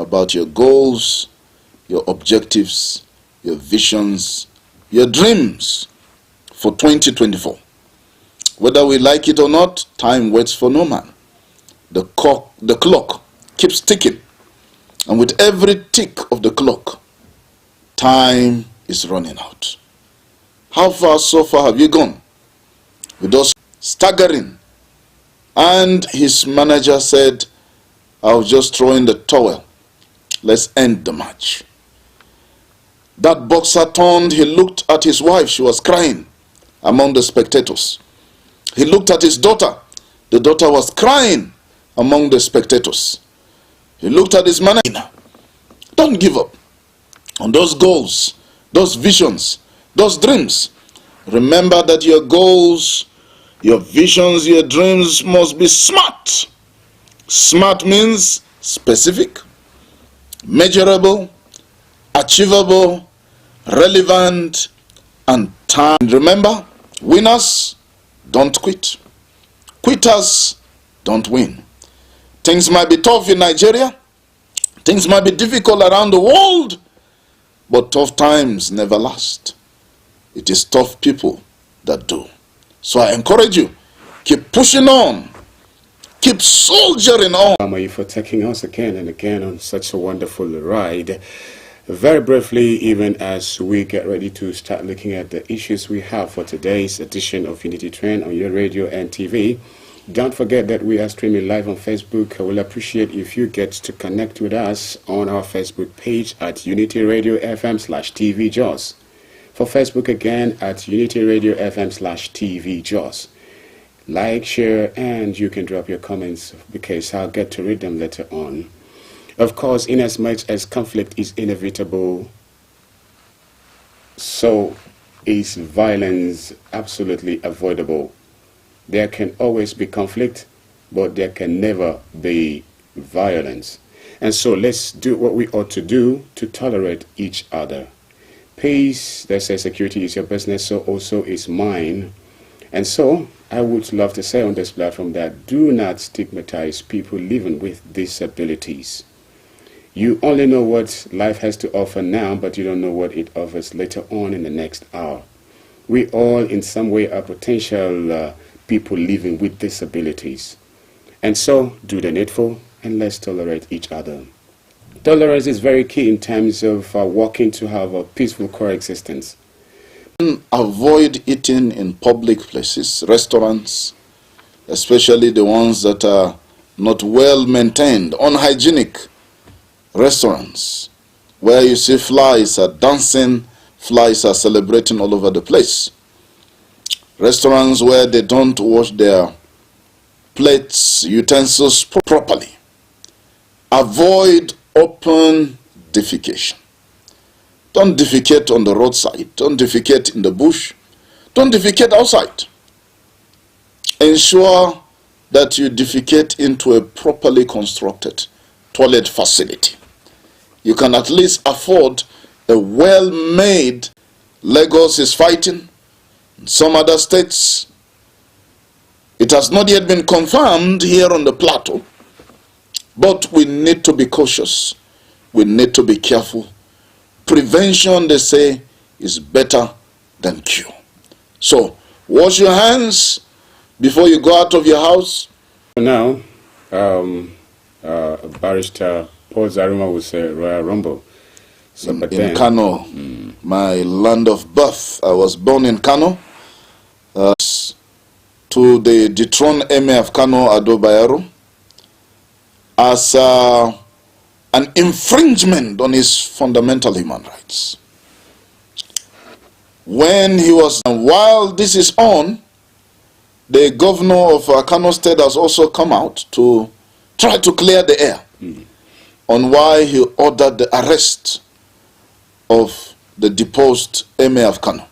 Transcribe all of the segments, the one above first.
about your goals, your objectives, your visions, your dreams for 2024. Whether we like it or not, time waits for no man. The clock keeps ticking, and with every tick of the clock, time is running out. How far so far have you gone? With us staggering, and his manager said, "I'll just throw in the towel. Let's end the match." That boxer turned, he looked at his wife, she was crying among the spectators. He looked at his daughter, the daughter was crying among the spectators. He looked at his manager. Don't give up on those goals, those visions, those dreams. Remember that your goals, your visions, your dreams must be smart. Smart means specific, measurable, achievable, relevant, and time. Remember, winners don't quit. Quitters don't win. Things might be tough in Nigeria. Things might be difficult around the world, but tough times never last. It is tough people that do. So I encourage you, keep pushing on. Keep soldiering on. Thank you for taking us again and again on such a wonderful ride. Very briefly, even as we get ready to start looking at the issues we have for today's edition of Unity Trend on your radio and TV, don't forget that we are streaming live on Facebook. I will appreciate if you get to connect with us on our Facebook page at Unity Radio FM/TV Jaws. For Facebook again at Unity Radio FM/TV Jaws. Like, share, and you can drop your comments because I'll get to read them later on. Of course, in as much as conflict is inevitable, so is violence absolutely avoidable. There can always be conflict, but there can never be violence. And so let's do what we ought to do to tolerate each other. Peace, they say security is your business, so also is mine. And so I would love to say on this platform that do not stigmatize people living with disabilities. You only know what life has to offer now, but you don't know what it offers later on in the next hour. We all in some way are potential people living with disabilities. And so do the needful and let's tolerate each other. Tolerance is very key in terms of working to have a peaceful coexistence. Avoid eating in public places, restaurants, especially the ones that are not well maintained, unhygienic restaurants, where you see flies are dancing, flies are celebrating all over the place. Restaurants where they don't wash their plates, utensils properly. Avoid open defecation. Don't defecate on the roadside. Don't defecate in the bush. Don't defecate outside. Ensure that you defecate into a properly constructed toilet facility. You can at least afford a well-made. Lagos is fighting. In some other states, it has not yet been confirmed here on the plateau. But we need to be cautious. We need to be careful. Prevention, they say, is better than cure. So, wash your hands before you go out of your house. Now, Barrister Paul Zaruma will say Royal Rumble. So, in Kano, my land of birth. I was born in Kano. To the dethroned Emir of Kano, Ado Bayero, as an infringement on his fundamental human rights. When he was, and while this is on, the governor of Kano State has also come out to try to clear the air on why he ordered the arrest of the deposed Emir of Kano.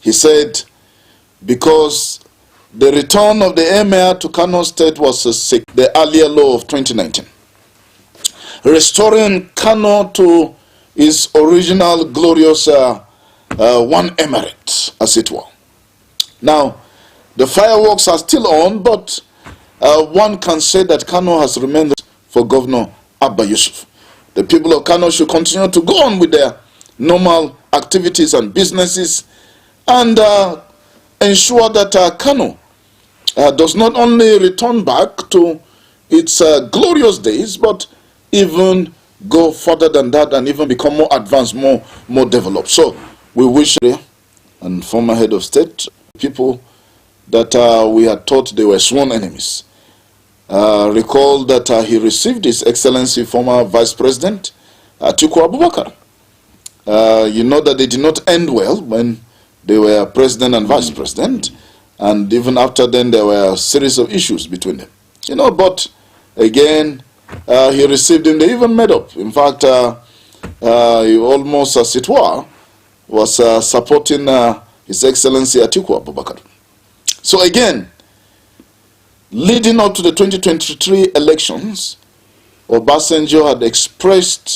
He said because the return of the Emir to Kano State was the earlier law of 2019. Restoring Kano to its original glorious one emirate, as it were. Now, the fireworks are still on, but one can say that Kano has remained for Governor Abba Yusuf. The people of Kano should continue to go on with their normal activities and businesses, and ensure that Kano does not only return back to its glorious days, but even go further than that and even become more advanced, more developed. So we wish and former head of state, people that we had thought they were sworn enemies, recall that he received His Excellency former Vice President Atiku Abubakar. You know that they did not end well when they were president and vice president, and even after then there were a series of issues between them. You know, but again, he received him, they even made up. In fact, he almost, as it were, was supporting His Excellency Atiku Abubakar. So again, leading up to the 2023 elections, Obasanjo had expressed